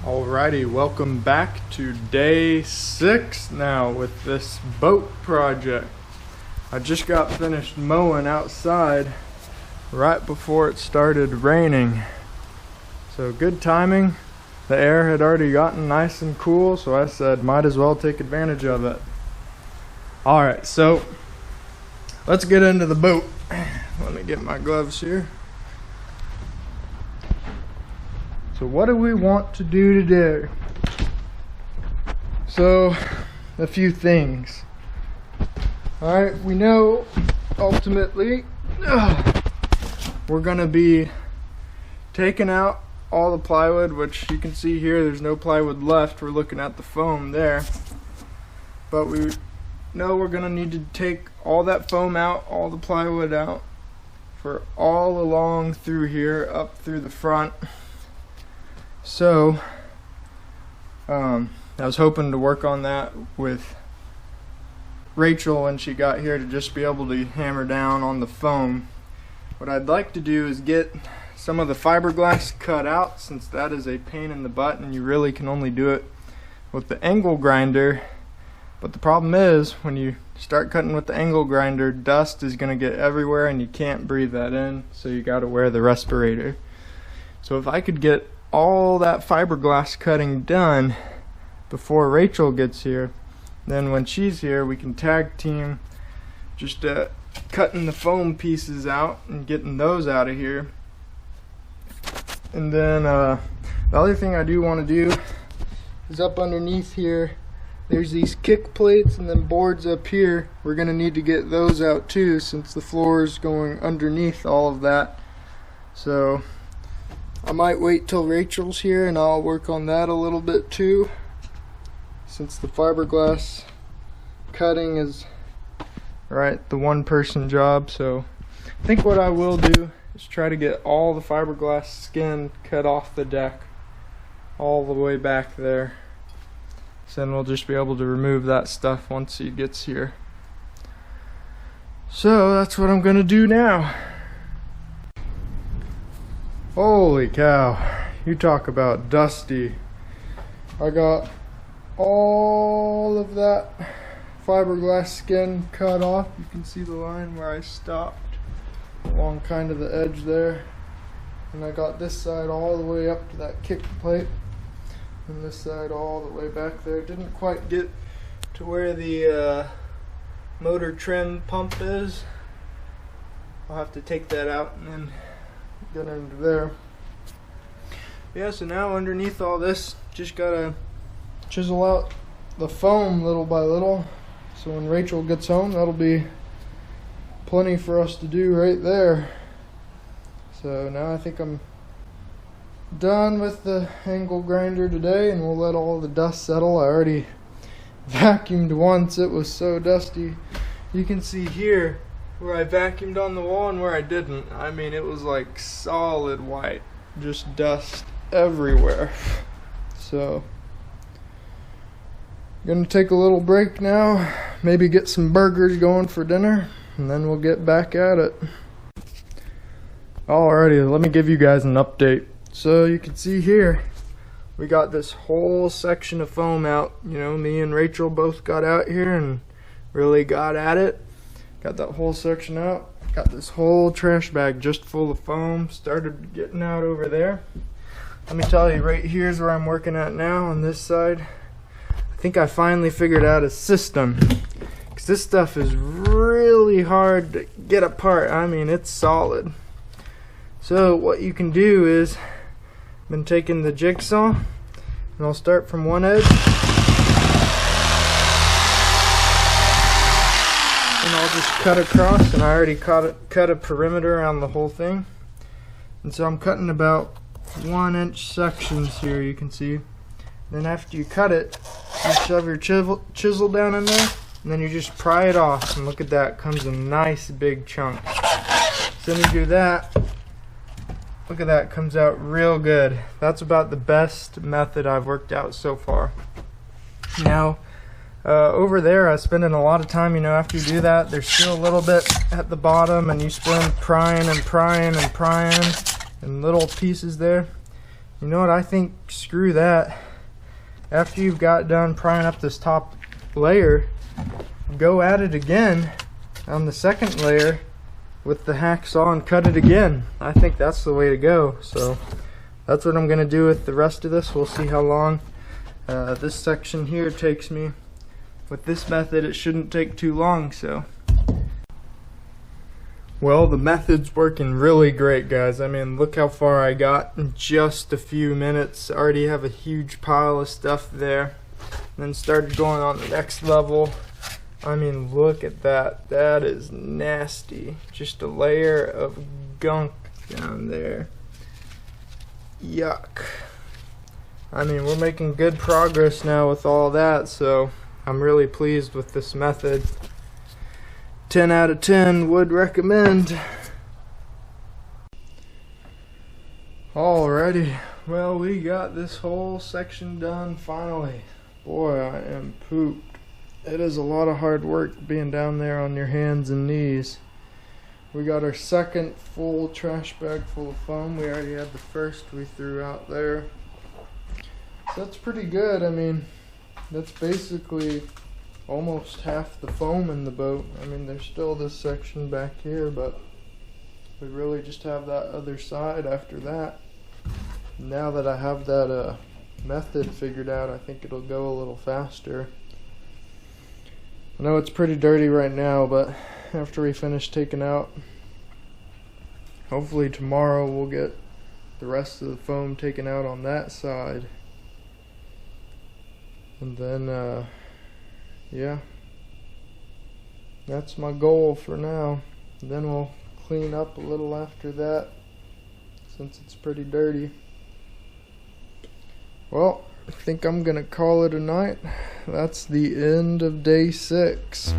Alrighty, welcome back to day 6 now with this boat project. I just got finished mowing outside right before it started raining. So good timing. The air had already gotten nice and cool, so I said might as well take advantage of it. Alright, so let's get into the boat. Let me get my gloves here. So what do we want to do today? So, a few things. Alright, we know ultimately we're going to be taking out all the plywood, which you can see here there's no plywood left. We're looking at the foam there. But we know we're going to need to take all that foam out, all the plywood out, for all along through here, up through the front. So, I was hoping to work on that with Rachel when she got here to just be able to hammer down on the foam. What I'd like to do is get some of the fiberglass cut out, since that is a pain in the butt and you really can only do it with the angle grinder. But the problem is, when you start cutting with the angle grinder, dust is going to get everywhere and you can't breathe that in, so you got to wear the respirator. So if I could get all that fiberglass cutting done before Rachel gets here, then when she's here we can tag team just cutting the foam pieces out and getting those out of here. And then the other thing I do want to do is up underneath here there's these kick plates and then boards up here. We're going to need to get those out too, since the floor is going underneath all of that. So I might wait till Rachel's here and I'll work on that a little bit too, since the fiberglass cutting is the one-person job. So I think what I will do is try to get all the fiberglass skin cut off the deck all the way back there. So then we'll just be able to remove that stuff once he gets here. So that's what I'm gonna do now. Holy cow, you talk about dusty. I got all of that fiberglass skin cut off. You can see the line where I stopped along kind of the edge there. And I got this side all the way up to that kick plate, and this side all the way back there. Didn't quite get to where the motor trim pump is. I'll have to take that out and then get into there. Yeah, so now underneath all this, just gotta chisel out the foam little by little. So when Rachel gets home, that'll be plenty for us to do right there. So now I think I'm done with the angle grinder today, and we'll let all the dust settle. I already vacuumed once, it was so dusty. You can see here where I vacuumed on the wall and where I didn't. I mean, it was like solid white, just dust everywhere. So I'm gonna take a little break now, maybe get some burgers going for dinner, and then we'll get back at it. Alrighty, let me give you guys an update. So you can see here we got this whole section of foam out. You know, me and Rachel both got out here and really got at it. Got that whole section out. Got this whole trash bag just full of foam. Started getting out over there. Let me tell you, right here's where I'm working at now on this side. I think I finally figured out a system, because this stuff is really hard to get apart. I mean, it's solid. So what you can do is, I've been taking the jigsaw and I'll start from one edge. And I'll just cut across, and I already cut a perimeter around the whole thing. And so I'm cutting about 1-inch sections here, you can see. Then after you cut it, you shove your chisel down in there, and then you just pry it off, and look at that, comes a nice big chunk. So then you do that, look at that, comes out real good. That's about the best method I've worked out so far. Now, over there I was spending a lot of time, you know, after you do that, there's still a little bit at the bottom, and you spend prying and prying and prying in little pieces there. You know what, I think screw that. After you've got done prying up this top layer, go at it again on the second layer with the hacksaw and cut it again. I think that's the way to go. So that's what I'm gonna do with the rest of this. We'll see how long this section here takes me. With this method, it shouldn't take too long, so. Well, the method's working really great, guys. I mean, look how far I got in just a few minutes. I already have a huge pile of stuff there. And then started going on the next level. I mean, look at that. That is nasty. Just a layer of gunk down there. Yuck. I mean, we're making good progress now with all that, so I'm really pleased with this method. 10 out of 10 would recommend. Alrighty, well, we got this whole section done finally. Boy, I am pooped. It is a lot of hard work being down there on your hands and knees. We got our second full trash bag full of foam. We already had the first we threw out there. So that's pretty good. I mean, that's basically almost half the foam in the boat. I mean, there's still this section back here, but we really just have that other side after that. Now that I have that method figured out, I think it'll go a little faster. I know it's pretty dirty right now, but after we finish taking out, hopefully tomorrow we'll get the rest of the foam taken out on that side. And then yeah, that's my goal for now. Then we'll clean up a little after that, since it's pretty dirty. Well, I think I'm gonna call it a night. That's the end of day 6.